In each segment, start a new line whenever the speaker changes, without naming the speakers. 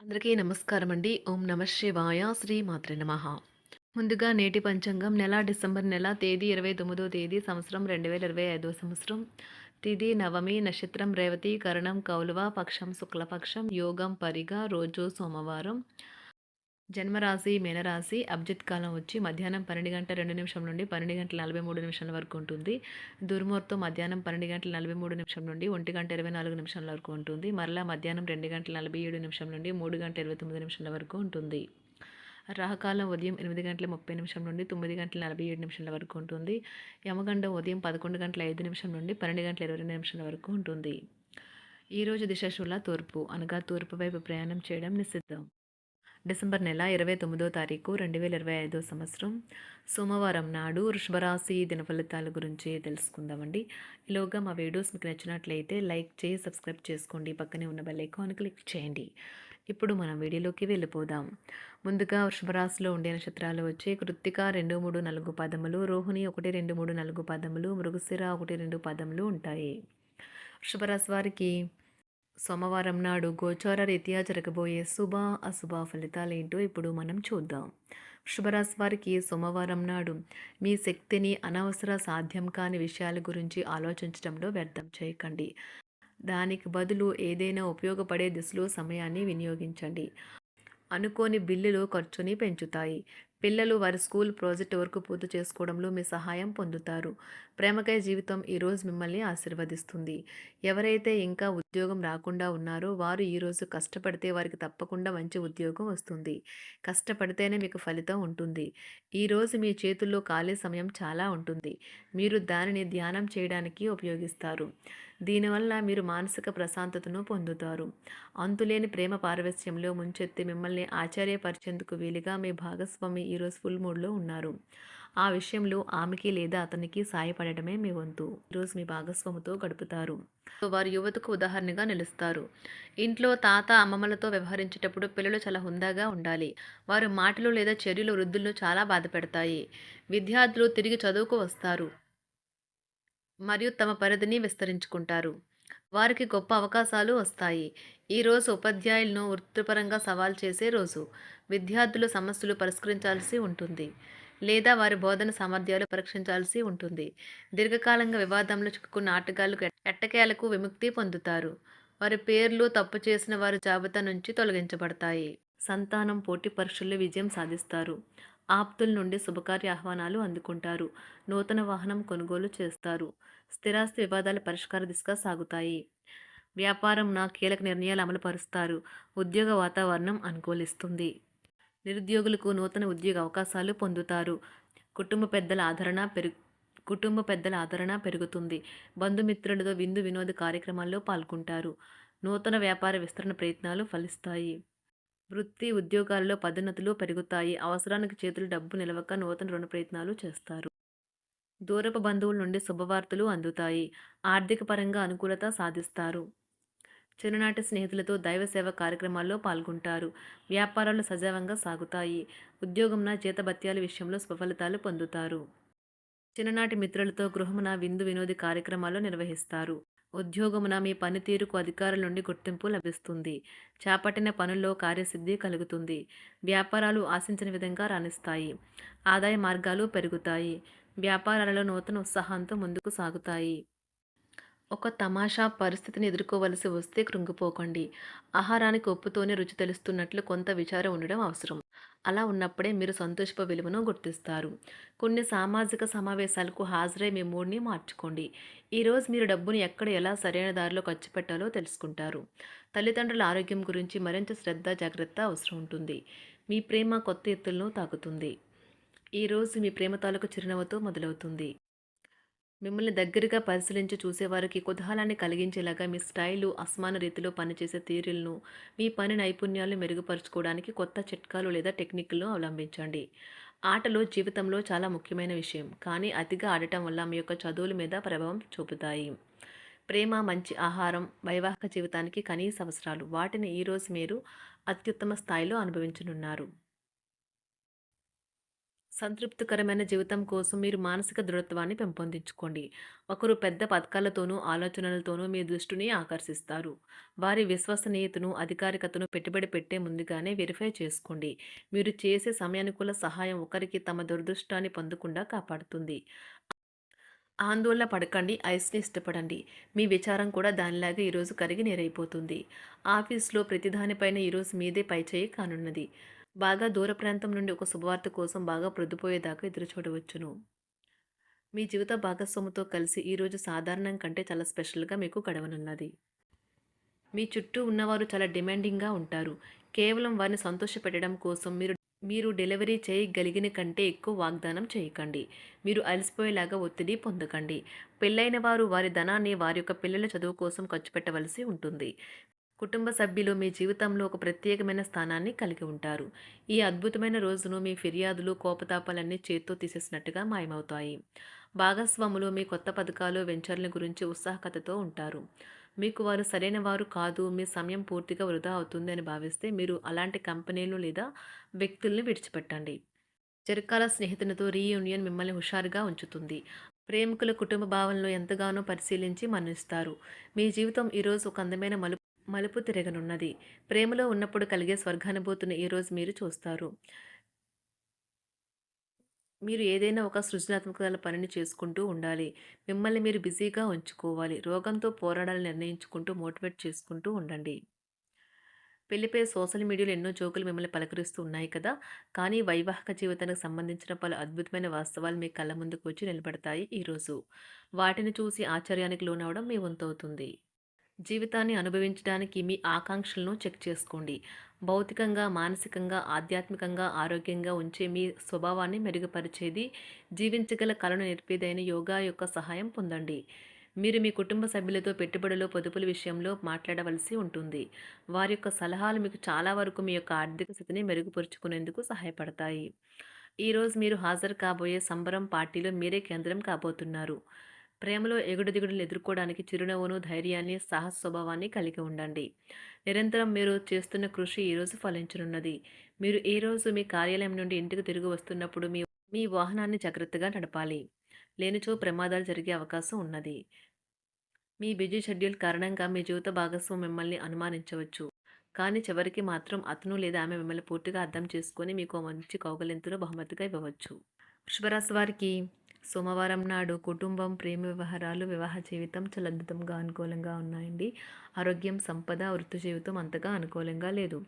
అందరికీ నమస్కారం అండి. ఓం నమ శివాయ. శ్రీ మాత్రే నమః. ముందుగా నేటి పంచాంగం నెల డిసెంబర్ నెల తేదీ 29వ తేదీ సంవత్సరం 2025 సంవత్సరం. తిథి నవమి, నక్షత్రం రేవతి, కరణం కౌలవ, పక్షం శుక్లపక్షం, యోగం పరిగ, రోజు సోమవారం. జన్మరాశి మీనరాశి. అభిజిత్ కాలం వచ్చి మధ్యాహ్నం 12:02 నుండి 12:43 వరకు ఉంటుంది. దుర్ముహూర్తం మధ్యాహ్నం 12:43 నుండి 1:24 వరకు ఉంటుంది. మరలా మధ్యాహ్నం 2:47 నుండి 3:29 వరకు ఉంటుంది. రాహుకాలం ఉదయం 8:30 నుండి 9:47 వరకు ఉంటుంది. యమగండం ఉదయం 11:05 నుండి 12:22 వరకు ఉంటుంది. ఈరోజు దిశాశూల తూర్పు, అనగా తూర్పు వైపు ప్రయాణం చేయడం నిషిద్ధం. డిసెంబర్ నెల 29వ తారీఖు 2025 సంవత్సరం సోమవారం నాడు వృషభరాశి దినఫలితాల గురించి తెలుసుకుందామండి. ఈలోగా మా వీడియోస్ మీకు నచ్చినట్లయితే లైక్ చేసి సబ్స్క్రైబ్ చేసుకోండి. పక్కనే ఉన్న బెల్ ఐకాన్ క్లిక్ చేయండి. ఇప్పుడు మనం వీడియోలోకి వెళ్ళిపోదాం. ముందుగా వృషభరాశిలో ఉండే నక్షత్రాలు వచ్చి కృత్తిక 2, 3, 4 పదములు, రోహిణి 1, 2, 3, 4 పదములు, మృగశిర 1, 2 పదములు ఉంటాయి. వృషభరాశి వారికి సోమవారం నాడు గోచార రీత్యా జరగబోయే శుభ అశుభ ఫలితాలేంటో ఇప్పుడు మనం చూద్దాం. వృషభరాశి వారికి సోమవారం నాడు మీ శక్తిని అనవసర సాధ్యం కాని విషయాల గురించి ఆలోచించడంలో వ్యర్థం చేయకండి. దానికి బదులు ఏదైనా ఉపయోగపడే దిశలో సమయాన్ని వినియోగించండి. అనుకోని బిల్లులు ఖర్చుని పెంచుతాయి. పిల్లలు వారి స్కూల్ ప్రాజెక్ట్ వర్క్ పూర్తి చేసుకోవడంలో మీ సహాయం పొందుతారు. ప్రేమకై జీవితం ఈరోజు మిమ్మల్ని ఆశీర్వదిస్తుంది. ఎవరైతే ఇంకా ఉద్యోగం రాకుండా ఉన్నారో వారు ఈరోజు కష్టపడితే వారికి తప్పకుండా మంచి ఉద్యోగం వస్తుంది. కష్టపడితేనే మీకు ఫలితం ఉంటుంది. ఈరోజు మీ చేతుల్లో ఖాళీ సమయం చాలా ఉంటుంది. మీరు దానిని ధ్యానం చేయడానికి ఉపయోగిస్తారు. దీనివల్ల మీరు మానసిక ప్రశాంతతను పొందుతారు. అంతులేని ప్రేమ పారవస్యంలో ముంచెత్తి మిమ్మల్ని ఆశ్చర్యపరిచేందుకు వీలుగా మీ భాగస్వామి ఈరోజు ఫుల్ మూడ్లో ఉన్నారు. ఆ విషయంలో ఆమెకి లేదా అతనికి సాయపడటమే మీ వంతు. ఈరోజు మీ భాగస్వామితో గడుపుతారు. వారు యువతకు ఉదాహరణగా నిలుస్తారు. ఇంట్లో తాత అమ్మమ్మలతో వ్యవహరించేటప్పుడు పిల్లలు చాలా హుందాగా ఉండాలి. వారి మాటలు లేదా చర్యలు వృద్ధులను చాలా బాధపెడతాయి. విద్యార్థులు తిరిగి చదువుకు వస్తారు మరియు తమ పరిధిని విస్తరించుకుంటారు. వారికి గొప్ప అవకాశాలు వస్తాయి. ఈరోజు ఉపాధ్యాయులను వృత్తిపరంగా సవాల్ చేసే రోజు. విద్యార్థులు సమస్యలు పరిష్కరించాల్సి ఉంటుంది లేదా వారి బోధన సామర్థ్యాలు పరీక్షించాల్సి ఉంటుంది. దీర్ఘకాలంగా వివాదంలో చిక్కుకున్న ఆటగాళ్లకు ఎట్టకేలకు విముక్తి పొందుతారు. వారి పేర్లు తప్పు చేసిన వారి జాబితా నుంచి తొలగించబడతాయి. సంతానం పోటీ పరీక్షల్లో విజయం సాధిస్తారు. ఆప్తుల నుండి శుభకార్య ఆహ్వానాలు అందుకుంటారు. నూతన వాహనం కొనుగోలు చేస్తారు. స్థిరాస్తి వివాదాల పరిష్కార దిశగా సాగుతాయి. వ్యాపారం కీలక నిర్ణయాలు అమలు పరుస్తారు. ఉద్యోగ వాతావరణం అనుకూలిస్తుంది. నిరుద్యోగులకు నూతన ఉద్యోగ అవకాశాలు పొందుతారు. కుటుంబ పెద్దల ఆదరణ పెరుగుతుంది. బంధుమిత్రులతో విందు వినోద కార్యక్రమాల్లో పాల్గొంటారు. నూతన వ్యాపార విస్తరణ ప్రయత్నాలు ఫలిస్తాయి. వృత్తి ఉద్యోగాల్లో పదోన్నతులు పెరుగుతాయి. అవసరానికి చేతులు డబ్బు నిలవక నూతన రుణ ప్రయత్నాలు చేస్తారు. దూరపు బంధువుల నుండి శుభవార్తలు అందుతాయి. ఆర్థిక పరంగా అనుకూలత సాధిస్తారు. చిన్ననాటి స్నేహితులతో దైవ సేవ కార్యక్రమాల్లో పాల్గొంటారు. వ్యాపారాలు సజావంగా సాగుతాయి. ఉద్యోగంన జీతభత్యాల విషయంలో స్వఫలితాలు పొందుతారు. చిన్ననాటి మిత్రులతో గృహమున విందు వినోది కార్యక్రమాలు నిర్వహిస్తారు. ఉద్యోగమున మీ పనితీరుకు అధికారుల నుండి గుర్తింపు లభిస్తుంది. చేపట్టిన పనుల్లో కార్యసిద్ధి కలుగుతుంది. వ్యాపారాలు ఆశించిన విధంగా రాణిస్తాయి. ఆదాయ మార్గాలు పెరుగుతాయి. వ్యాపారాలలో నూతన ఉత్సాహంతో ముందుకు సాగుతాయి. ఒక తమాషా పరిస్థితిని ఎదుర్కోవలసి వస్తే కృంగిపోకండి. ఆహారానికి ఉప్పుతోనే రుచి తెలుస్తున్నట్లు కొంత విచారం ఉండడం అవసరం. అలా ఉన్నప్పుడే మీరు సంతోషపు విలువను గుర్తిస్తారు. కొన్ని సామాజిక సమావేశాలకు హాజరై మీ మూడ్ని మార్చుకోండి. ఈరోజు మీరు డబ్బుని ఎక్కడ ఎలా సరైన దారిలో ఖర్చు పెట్టాలో తెలుసుకుంటారు. తల్లిదండ్రుల ఆరోగ్యం గురించి మరింత శ్రద్ధ జాగ్రత్త అవసరం ఉంటుంది. మీ ప్రేమ కొత్త ఎత్తులను తాకుతుంది. ఈరోజు మీ ప్రేమ తాలూకు చిరునవ్వుతో మొదలవుతుంది. మిమ్మల్ని దగ్గరగా పరిశీలించి చూసేవారికి కుతూహలాన్ని కలిగించేలాగా మీ స్టైలు, అసమాన రీతిలో పనిచేసే తీరులను, మీ పని నైపుణ్యాలను మెరుగుపరుచుకోవడానికి కొత్త చిట్కాలు లేదా టెక్నిక్లను అవలంబించండి. ఆటలు జీవితంలో చాలా ముఖ్యమైన విషయం, కానీ అతిగా ఆడటం వల్ల మీ యొక్క చదువుల మీద ప్రభావం చూపుతాయి. ప్రేమ, మంచి ఆహారం వైవాహిక జీవితానికి కనీస అవసరాలు. వాటిని ఈరోజు మీరు అత్యుత్తమ స్థాయిలో అనుభవించనున్నారు. సంతృప్తికరమైన జీవితం కోసం మీరు మానసిక దృఢత్వాన్ని పెంపొందించుకోండి. ఒకరు పెద్ద పథకాలతోనూ, ఆలోచనలతోనూ మీ దృష్టిని ఆకర్షిస్తారు. వారి విశ్వసనీయతను, అధికారికతను పెట్టుబడి పెట్టే ముందుగానే వెరిఫై చేసుకోండి. మీరు చేసే సమయానుకూల సహాయం ఒకరికి తమ దురదృష్టాన్ని పొందకుండా కాపాడుతుంది. ఆందోళన పడకండి, ఐస్‌ని ఇష్టపడండి. మీ విచారం కూడా దానిలాగే ఈరోజు కరిగి నీరైపోతుంది. ఆఫీస్‌లో ప్రతిదానిపైన ఈరోజు మీదే పైచేయి కానున్నది. బాగా దూర ప్రాంతం నుండి ఒక శుభవార్త కోసం బాగా ప్రొద్దుపోయేదాకా ఎదురుచూడవచ్చును. మీ జీవిత భాగస్వామితో కలిసి ఈరోజు సాధారణం కంటే చాలా స్పెషల్‌గా మీకు గడవనున్నది. మీ చుట్టూ ఉన్నవారు చాలా డిమాండింగ్‌గా ఉంటారు. కేవలం వారిని సంతోషపెట్టడం కోసం మీరు మీరు డెలివరీ చేయగలిగిన కంటే ఎక్కువ వాగ్దానం చేయకండి. మీరు అలసిపోయేలాగా ఒత్తిడి పొందకండి. పెళ్ళైన వారు వారి ధనాన్ని వారి యొక్క పిల్లల చదువు కోసం ఖర్చు పెట్టవలసి ఉంటుంది. కుటుంబ సభ్యులు మీ జీవితంలో ఒక ప్రత్యేకమైన స్థానాన్ని కలిగి ఉంటారు. ఈ అద్భుతమైన రోజును మీ ఫిర్యాదులు, కోపతాపాలన్నీ చేత్తో తీసేసినట్టుగా మాయమవుతాయి. భాగస్వాములు మీ కొత్త పథకాలు, వెంచర్ల గురించి ఉత్సాహకతతో ఉంటారు. మీకు వారు సరైన వారు కాదు, మీ సమయం పూర్తిగా వృధా అవుతుంది అని భావిస్తే మీరు అలాంటి కంపెనీలు లేదా వ్యక్తుల్ని విడిచిపెట్టండి. చిరకాల స్నేహితునితో రీయూనియన్ మిమ్మల్ని హుషారుగా ఉంచుతుంది. ప్రేమికుల కుటుంబ భావనలు ఎంతగానో పరిశీలించి మన్నిస్తారు. మీ జీవితం ఈరోజు ఒక అందమైన మలుపు తిరగనున్నది. ప్రేమలో ఉన్నప్పుడు కలిగే స్వర్గానుభూతిని ఈరోజు మీరు చూస్తారు. మీరు ఏదైనా ఒక సృజనాత్మక పనిని చేసుకుంటూ ఉండాలి. మిమ్మల్ని మీరు బిజీగా ఉంచుకోవాలి. రోగంతో పోరాడాలని నిర్ణయించుకుంటూ మోటివేట్ చేసుకుంటూ ఉండండి. పెళ్లిపై సోషల్ మీడియాలో ఎన్నో జోకులు మిమ్మల్ని పలకరిస్తూ ఉన్నాయి కదా! కానీ వైవాహిక జీవితానికి సంబంధించిన పలు అద్భుతమైన వాస్తవాలు మీ కళ్ళ ముందుకు వచ్చి నిలబడతాయి ఈరోజు. వాటిని చూసి ఆశ్చర్యానికి లోనవ్వడం మీ వంతవుతుంది. జీవితాన్ని అనుభవించడానికి మీ ఆకాంక్షలను చెక్ చేసుకోండి. భౌతికంగా, మానసికంగా, ఆధ్యాత్మికంగా ఆరోగ్యంగా ఉంచే మీ స్వభావాన్ని మెరుగుపరిచేది, జీవించగల కళను నేర్పేదైన యోగా యొక్క సహాయం పొందండి. మీరు మీ కుటుంబ సభ్యులతో పెట్టుబడులు, పొదుపుల విషయంలో మాట్లాడవలసి ఉంటుంది. వారి యొక్క సలహాలు మీకు చాలా వరకు మీ యొక్క ఆర్థిక స్థితిని మెరుగుపరుచుకునేందుకు సహాయపడతాయి. ఈరోజు మీరు హాజరు కాబోయే సంబరం పార్టీలో మీరే కేంద్రం కాబోతున్నారు. ప్రేమలో ఎగుడుదిగుడులు ఎదుర్కోవడానికి చిరునవ్వును, ధైర్యాన్ని, సాహస స్వభావాన్ని కలిగి ఉండండి. నిరంతరం మీరు చేస్తున్న కృషి ఈరోజు ఫలించనున్నది. మీరు ఈ రోజు మీ కార్యాలయం నుండి ఇంటికి తిరిగి వస్తున్నప్పుడు మీ మీ వాహనాన్ని జాగ్రత్తగా నడపాలి. లేనిచో ప్రమాదాలు జరిగే అవకాశం ఉన్నది. మీ బిజీ షెడ్యూల్ కారణంగా మీ జీవిత భాగస్వామి మిమ్మల్ని అనుమానించవచ్చు. కానీ చివరికి మాత్రం అతను లేదా ఆమె మిమ్మల్ని పూర్తిగా అర్థం చేసుకొని మీకు ఓ మంచి కౌగిలింతను బహుమతిగా ఇవ్వవచ్చు. వృషభరాశి వారికి సోమవారం నాడు కుటుంబం, ప్రేమ వ్యవహారాలు, వివాహ జీవితం చాలా అద్భుతంగా అనుకూలంగా ఉన్నాయండి. ఆరోగ్యం, సంపద, వృత్తి జీవితం అంతగా అనుకూలంగా లేదు.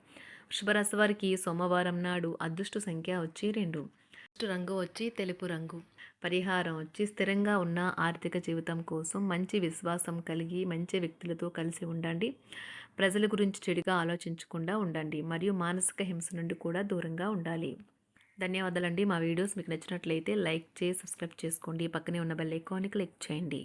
వృషభరాశి వారికి సోమవారం నాడు అదృష్ట సంఖ్య వచ్చి 2. అదృష్ట రంగు వచ్చి తెలుపు రంగు. పరిహారం వచ్చి స్థిరంగా ఉన్న ఆర్థిక జీవితం కోసం మంచి విశ్వాసం కలిగి మంచి వ్యక్తులతో కలిసి ఉండండి. ప్రజల గురించి చెడుగా ఆలోచించకుండా ఉండండి మరియు మానసిక హింస నుండి కూడా దూరంగా ఉండాలి. ధన్యవాదాలండి. మా వీడియోస్ మీకు నచ్చినట్లయితే లైక్ చేసి సబ్స్క్రైబ్ చేసుకోండి. పక్కనే ఉన్న బెల్ ఐకాన్ని క్లిక్ చేయండి.